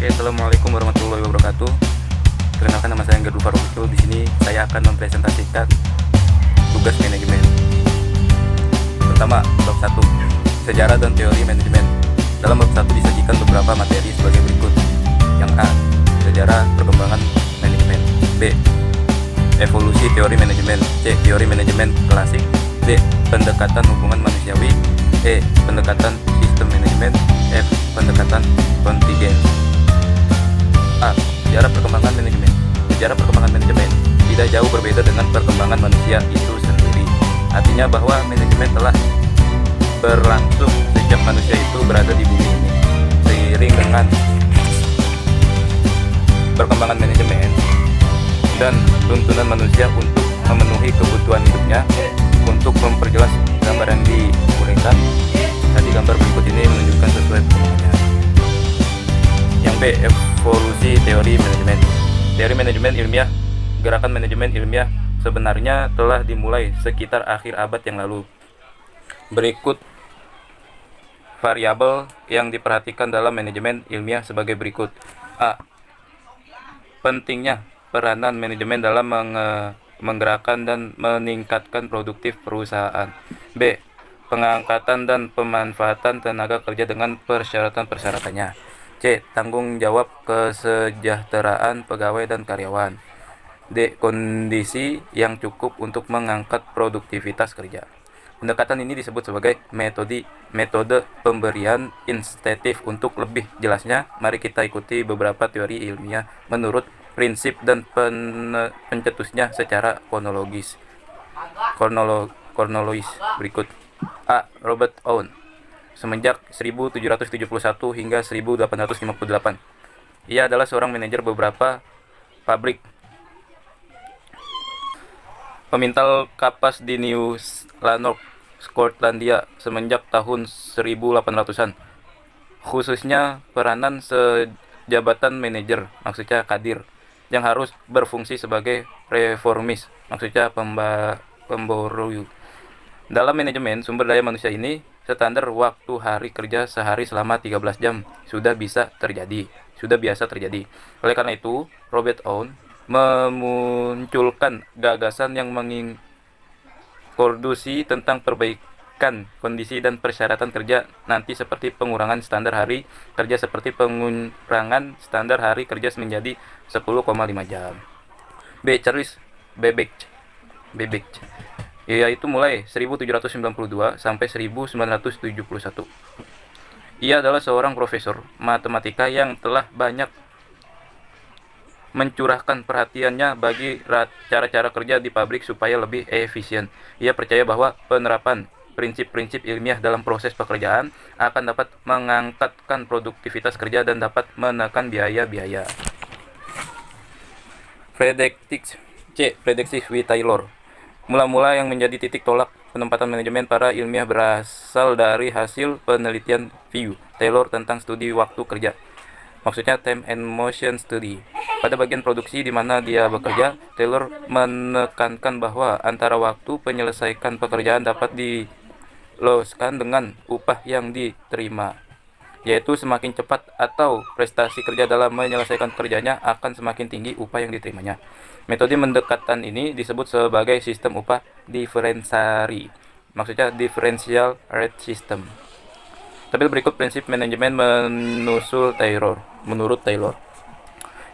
Oke, assalamualaikum warahmatullahi wabarakatuh. Perkenalkan, nama saya Angga Farouk. Di sini saya akan mempresentasikan tugas manajemen. Pertama, bab 1, sejarah dan teori manajemen. Dalam bab 1 disajikan beberapa materi sebagai berikut. Yang A, sejarah perkembangan manajemen. B, evolusi teori manajemen. C, teori manajemen klasik. D, pendekatan hubungan manusiawi. E, pendekatan sistem manajemen. F, pendekatan kontingen. A, sejarah perkembangan manajemen. Sejarah perkembangan manajemen tidak jauh berbeda dengan perkembangan manusia itu sendiri. Artinya bahwa manajemen telah berlangsung sejak manusia itu berada di bumi ini. Seiring dengan perkembangan manajemen dan tuntunan manusia untuk memenuhi kebutuhan hidupnya, untuk memperjelas gambar yang diuraikan, tadi gambar berikut ini menunjukkan sesuai perkembangannya. Yang B, evolusi teori manajemen. Teori manajemen ilmiah, gerakan manajemen ilmiah sebenarnya telah dimulai sekitar akhir abad yang lalu. Berikut variabel yang diperhatikan dalam manajemen ilmiah sebagai berikut. A, pentingnya peranan manajemen dalam menggerakkan dan meningkatkan produktif perusahaan. B, pengangkatan dan pemanfaatan tenaga kerja dengan persyaratan-persyaratannya. C, tanggung jawab kesejahteraan pegawai dan karyawan. D, kondisi yang cukup untuk mengangkat produktivitas kerja. Pendekatan ini disebut sebagai metode pemberian insentif. Untuk lebih jelasnya, mari kita ikuti beberapa teori ilmiah menurut prinsip dan pencetusnya secara kronologis berikut. A, Robert Owen. Semenjak 1771 hingga 1858, ia adalah seorang manajer beberapa pabrik pemintal kapas di New Lanark, Skotlandia semenjak tahun 1800-an. Khususnya peranan sejabatan manajer, maksudnya kadir, yang harus berfungsi sebagai reformis, maksudnya pembaru. Dalam manajemen sumber daya manusia ini, standar waktu hari kerja sehari selama 13 jam sudah biasa terjadi. Oleh karena itu, Robert Owen memunculkan gagasan yang mengintroduksi tentang perbaikan kondisi dan persyaratan kerja nanti, seperti pengurangan standar hari kerja menjadi 10,5 jam. B, Charles Babbage, yaitu mulai 1792 sampai 1971. Ia adalah seorang profesor matematika yang telah banyak mencurahkan perhatiannya bagi cara-cara kerja di pabrik supaya lebih efisien. Ia percaya bahwa penerapan prinsip-prinsip ilmiah dalam proses pekerjaan akan dapat mengangkatkan produktivitas kerja dan dapat menekan biaya-biaya. Prediksi W. Taylor. Mula-mula yang menjadi titik tolak penempatan manajemen para ilmiah berasal dari hasil penelitian V. Taylor tentang studi waktu kerja, maksudnya time and motion study. Pada bagian produksi di mana dia bekerja, Taylor menekankan bahwa antara waktu penyelesaian pekerjaan dapat diloloskan dengan upah yang diterima, yaitu semakin cepat atau prestasi kerja dalam menyelesaikan pekerjaannya akan semakin tinggi upah yang diterimanya. Metode pendekatan ini disebut sebagai sistem upah diferensiasi, maksudnya differential rate system. Tabel berikut prinsip manajemen menurut Taylor.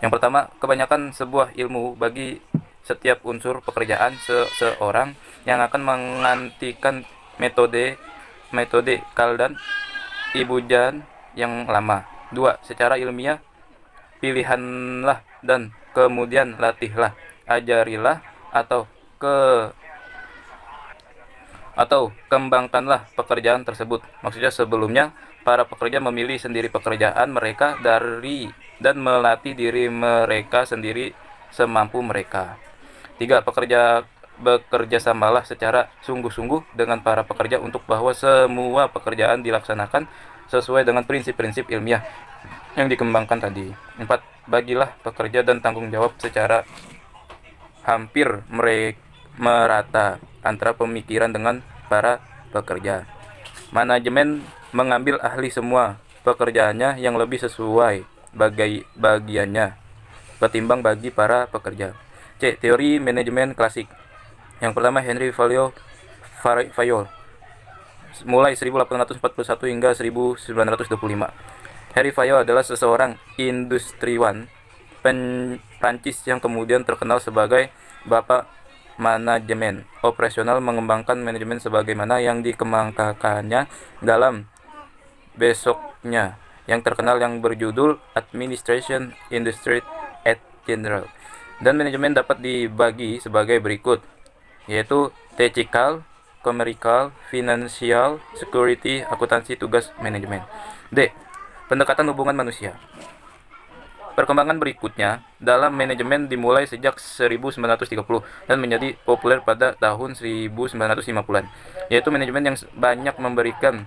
Yang pertama, kebanyakan sebuah ilmu bagi setiap unsur pekerjaan seseorang yang akan menggantikan metode Kaldan Ibujan yang lama. 2. Secara ilmiah, pilihanlah dan kemudian latihlah, ajarilah atau kembangkanlah pekerjaan tersebut. Maksudnya sebelumnya para pekerja memilih sendiri pekerjaan mereka dan melatih diri mereka sendiri semampu mereka. 3. Bekerja samalah secara sungguh-sungguh dengan para pekerja untuk bahwa semua pekerjaan dilaksanakan sesuai dengan prinsip-prinsip ilmiah yang dikembangkan tadi. 4. Bagilah pekerja dan tanggung jawab secara hampir merata antara pemikiran dengan para pekerja. Manajemen mengambil ahli semua pekerjaannya yang lebih sesuai bagiannya ketimbang bagi para pekerja. C. Teori manajemen klasik. Yang pertama Henry Fayol mulai 1841 hingga 1925. Henry Fayol adalah seseorang industriwan Prancis yang kemudian terkenal sebagai Bapak Manajemen Operasional, mengembangkan manajemen sebagaimana yang dikemukakannya dalam besoknya yang terkenal yang berjudul Administration Industry et General. Dan manajemen dapat dibagi sebagai berikut, yaitu technical, commercial, financial, security, akuntansi, tugas manajemen. D. Pendekatan hubungan manusia. Perkembangan berikutnya dalam manajemen dimulai sejak 1930 dan menjadi populer pada tahun 1950-an, yaitu manajemen yang banyak memberikan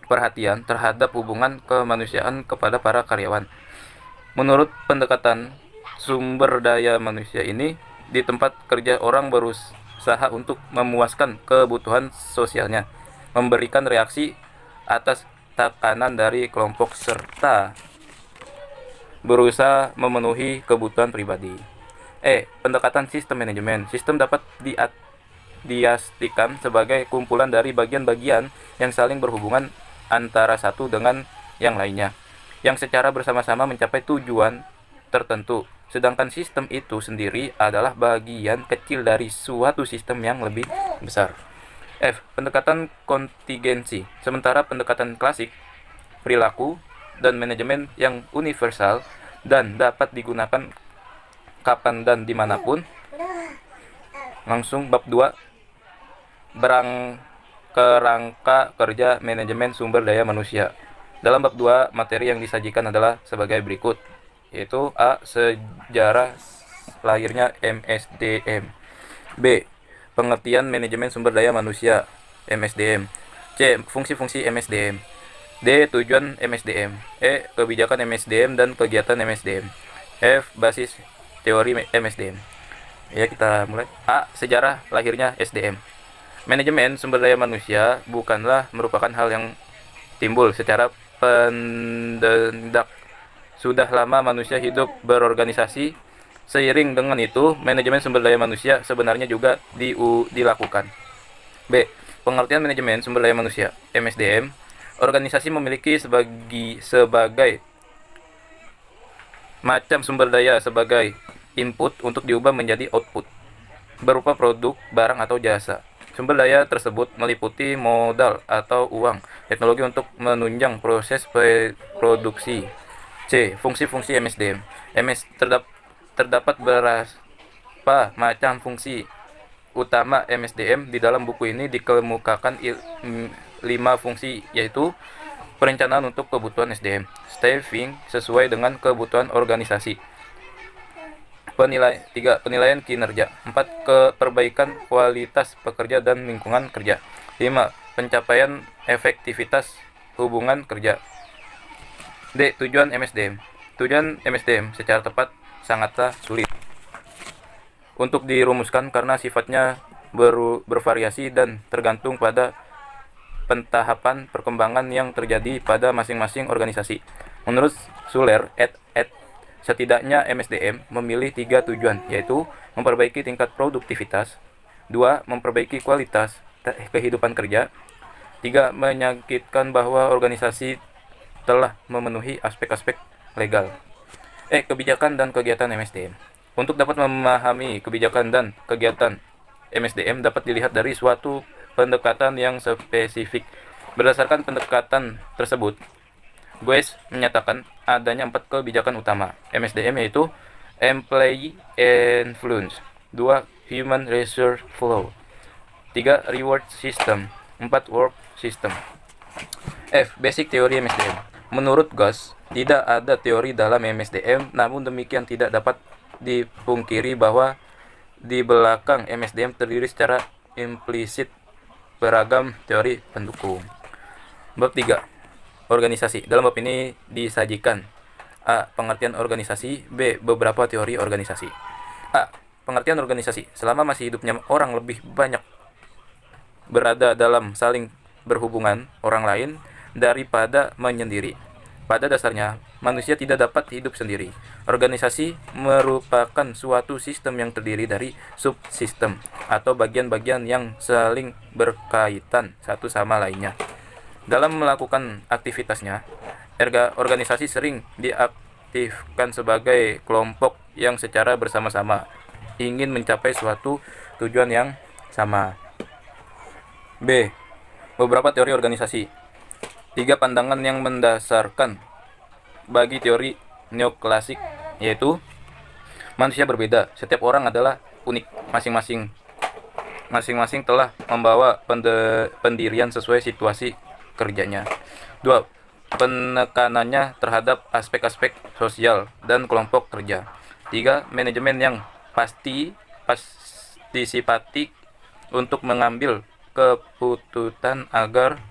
perhatian terhadap hubungan kemanusiaan kepada para karyawan. Menurut pendekatan sumber daya manusia ini, di tempat kerja orang berusaha untuk memuaskan kebutuhan sosialnya, memberikan reaksi atas tekanan dari kelompok, serta berusaha memenuhi kebutuhan pribadi. Pendekatan sistem manajemen. Sistem dapat diartikan sebagai kumpulan dari bagian-bagian yang saling berhubungan antara satu dengan yang lainnya, yang secara bersama-sama mencapai tujuan tertentu. Sedangkan sistem itu sendiri adalah bagian kecil dari suatu sistem yang lebih besar. F. Pendekatan kontingensi. Sementara pendekatan klasik, perilaku, dan manajemen yang universal dan dapat digunakan kapan dan dimanapun. Langsung bab 2, kerangka kerja manajemen sumber daya manusia. Dalam bab 2, materi yang disajikan adalah sebagai berikut, yaitu A. Sejarah lahirnya MSDM. B. Pengertian manajemen sumber daya manusia MSDM. C. Fungsi-fungsi MSDM. D. Tujuan MSDM. E. Kebijakan MSDM dan kegiatan MSDM. F. Basis teori MSDM. Ya, kita mulai. A. Sejarah lahirnya SDM. Manajemen sumber daya manusia bukanlah merupakan hal yang timbul secara pendadak. Sudah lama manusia hidup berorganisasi. Seiring dengan itu, manajemen sumber daya manusia sebenarnya juga dilakukan. B. Pengertian manajemen sumber daya manusia MSDM. Organisasi memiliki sebagai macam sumber daya sebagai input untuk diubah menjadi output berupa produk, barang, atau jasa. Sumber daya tersebut meliputi modal atau uang, teknologi untuk menunjang proses produksi. C. Fungsi-fungsi MSDM. Terdapat beberapa macam fungsi utama MSDM. Di dalam buku ini dikemukakan 5 fungsi, yaitu perencanaan untuk kebutuhan SDM, staffing sesuai dengan kebutuhan organisasi, 3. Penilaian kinerja, 4. Perbaikan kualitas pekerja dan lingkungan kerja, 5. Pencapaian efektivitas hubungan kerja. D. Tujuan MSDM. Tujuan MSDM secara tepat sangatlah sulit untuk dirumuskan karena sifatnya bervariasi dan tergantung pada pentahapan perkembangan yang terjadi pada masing-masing organisasi. Menurut Schuller et setidaknya MSDM memilih 3 tujuan, yaitu memperbaiki tingkat produktivitas, 2. Memperbaiki kualitas kehidupan kerja, 3. Menyakitkan bahwa organisasi telah memenuhi aspek-aspek legal. Kebijakan dan kegiatan MSDM. Untuk dapat memahami kebijakan dan kegiatan MSDM dapat dilihat dari suatu pendekatan yang spesifik. Berdasarkan pendekatan tersebut, Gues menyatakan adanya 4 kebijakan utama MSDM, yaitu Employee Influence, 2. Human Resource Flow, 3. Reward System, 4. Work System. F. Basic teori MSDM. Menurut Gues, tidak ada teori dalam MSDM, namun demikian tidak dapat dipungkiri bahwa di belakang MSDM terdiri secara implisit beragam teori pendukung. Bab 3. Organisasi. Dalam bab ini disajikan A. Pengertian organisasi, B. Beberapa teori organisasi. A. Pengertian organisasi. Selama masih hidupnya orang lebih banyak berada dalam saling berhubungan orang lain daripada menyendiri. Pada dasarnya, Manusia tidak dapat hidup sendiri. Organisasi merupakan suatu sistem yang terdiri dari subsistem atau bagian-bagian yang saling berkaitan satu sama lainnya. Dalam melakukan aktivitasnya, organisasi sering diaktifkan sebagai kelompok yang secara bersama-sama ingin mencapai suatu tujuan yang sama. B. Beberapa teori organisasi. 3 pandangan yang mendasarkan bagi teori neoklasik, yaitu manusia berbeda, setiap orang adalah unik, masing-masing telah membawa pendirian sesuai situasi kerjanya. 2. Penekanannya terhadap aspek-aspek sosial dan kelompok kerja. 3. Manajemen yang partisipatif untuk mengambil keputusan agar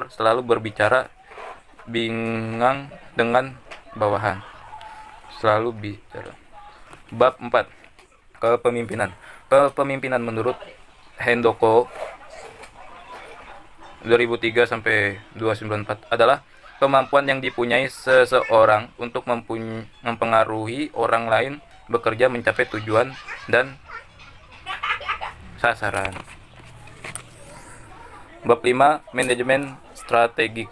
selalu berbicara bingang dengan bawahan. Selalu bicara. Bab 4. Kepemimpinan. Kepemimpinan menurut Hendoko 2003 sampai 294 adalah kemampuan yang dipunyai seseorang untuk mempengaruhi orang lain bekerja mencapai tujuan dan sasaran. Bab 5. Manajemen strategik.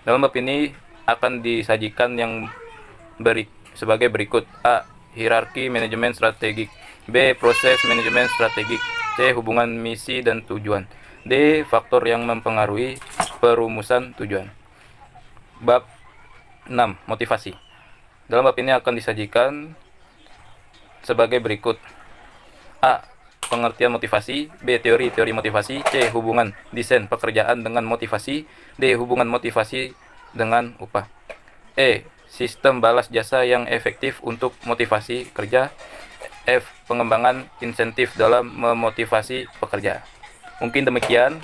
Dalam bab ini akan disajikan yang sebagai berikut. A. Hierarki manajemen strategik. B. Proses manajemen strategik. C. Hubungan misi dan tujuan. D. Faktor yang mempengaruhi perumusan tujuan. Bab 6. Motivasi. Dalam bab ini akan disajikan sebagai berikut. A. Pengertian motivasi. B. Teori motivasi. C. Hubungan desain pekerjaan dengan motivasi. D. Hubungan motivasi dengan upah. E. Sistem balas jasa yang efektif untuk motivasi kerja. F. Pengembangan insentif dalam memotivasi pekerja. Mungkin demikian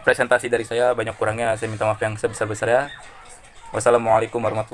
presentasi dari saya, banyak kurangnya saya minta maaf yang sebesar-besarnya. Wassalamualaikum warahmatullahi wabarakatuh.